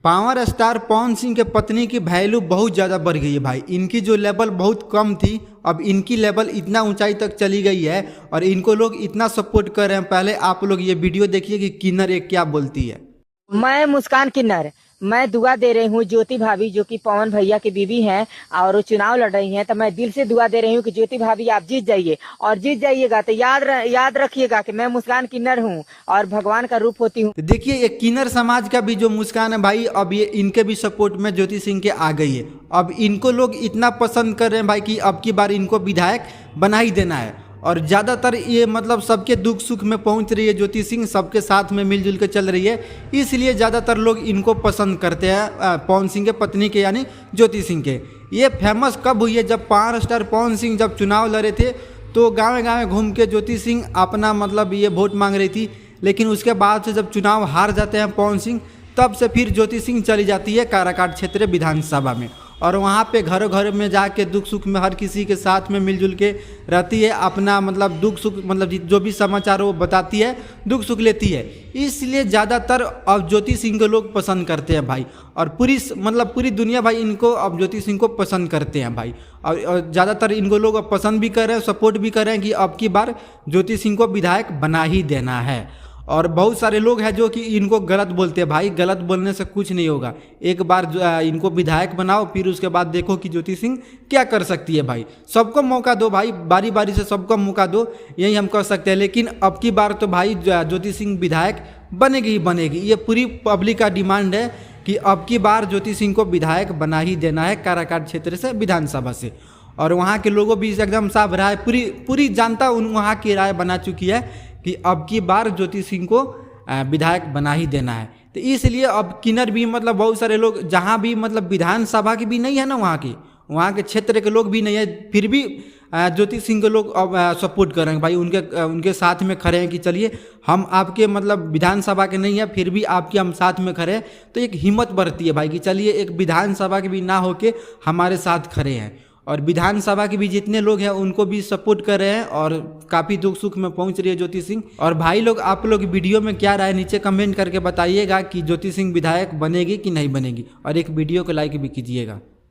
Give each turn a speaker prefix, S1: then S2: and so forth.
S1: Power star Pawan Singh के पत्नी की वैल्यू बहुत ज़्यादा बढ़ गई है भाई। इनकी जो लेवल बहुत कम थी, अब इनकी लेवल इतना ऊंचाई तक चली गई है और इनको लोग इतना सपोर्ट कर रहे हैं। पहले आप लोग ये वीडियो देखिए कि किन्नर एक क्या बोलती है।
S2: मैं मुस्कान किन्नर, मैं दुआ दे रही हूँ ज्योति भाभी जो कि पवन भैया की बीवी हैं और वो चुनाव लड़ रही हैं, तो मैं दिल से दुआ दे रही हूँ कि ज्योति भाभी आप जीत जाइए और जीत जाइएगा तो याद रखिएगा कि मैं मुस्कान किन्नर हूँ और भगवान का रूप होती हूँ।
S1: तो देखिए ये किन्नर समाज का भी जो मुस्कान है भाई, अब ये इनके भी सपोर्ट में ज्योति सिंह के आ गई है। अब इनको लोग इतना पसंद कर रहे हैं भाई कि अब की बार इनको विधायक बना ही देना है। और ज़्यादातर ये मतलब सबके दुख सुख में पहुंच रही है ज्योति सिंह, सबके साथ में मिलजुल के चल रही है, इसलिए ज़्यादातर लोग इनको पसंद करते हैं, पवन सिंह के पत्नी के यानी ज्योति सिंह के। ये फेमस कब हुई है? जब पावर स्टार पवन सिंह जब चुनाव लड़े थे तो गाँव गाँव घूम के ज्योति सिंह अपना मतलब ये वोट मांग रही थी। लेकिन उसके बाद से जब चुनाव हार जाते हैं पवन सिंह, तब से फिर ज्योति सिंह चली जाती है काराकाट क्षेत्र विधानसभा में और वहाँ पे घरों घर में जाके दुख सुख में हर किसी के साथ में मिलजुल के रहती है। अपना मतलब दुख सुख मतलब जो भी समाचार वो बताती है, दुख सुख लेती है। इसलिए ज़्यादातर अब ज्योति सिंह को लोग पसंद करते हैं भाई। और पूरी दुनिया भाई इनको अब ज्योति सिंह को पसंद करते हैं भाई। और ज़्यादातर इनको लोग अब पसंद भी कर रहे हैं, सपोर्ट भी कर रहे हैं कि अब की बार ज्योति सिंह को विधायक बना ही देना है। और बहुत सारे लोग हैं जो कि इनको गलत बोलते हैं भाई। गलत बोलने से कुछ नहीं होगा। एक बार इनको विधायक बनाओ, फिर उसके बाद देखो कि ज्योति सिंह क्या कर सकती है भाई। सबको मौका दो भाई, बारी बारी से सबको मौका दो, यही हम कर सकते हैं। लेकिन अब की बार तो भाई ज्योति सिंह विधायक बनेगी ही बनेगी। ये पूरी पब्लिक का डिमांड है कि अब की बार ज्योति सिंह को विधायक बना ही देना है काराकाट क्षेत्र से, विधानसभा से। और वहाँ के लोगों भी एकदम साफ राय, पूरी जनता वहाँ की राय बना चुकी है कि अब की बार ज्योति सिंह को विधायक बना ही देना है। तो इसलिए अब किन्नर भी मतलब बहुत सारे लोग जहाँ भी मतलब विधानसभा की भी नहीं है ना, वहाँ के क्षेत्र के लोग भी नहीं है, फिर भी ज्योति सिंह के लोग अब सपोर्ट कर रहे हैं भाई। उनके साथ में खड़े हैं कि चलिए हम आपके मतलब विधानसभा के नहीं है, फिर भी आपके हम साथ में खड़े हैं। तो एक हिम्मत बढ़ती है भाई कि चलिए एक विधानसभा के भी ना होके हमारे साथ खड़े हैं। और विधानसभा के भी जितने लोग हैं उनको भी सपोर्ट कर रहे हैं और काफ़ी दुख सुख में पहुंच रही है ज्योति सिंह। और भाई लोग आप लोग वीडियो में क्या राय नीचे कमेंट करके बताइएगा कि ज्योति सिंह विधायक बनेगी कि नहीं बनेगी, और एक वीडियो को लाइक भी कीजिएगा।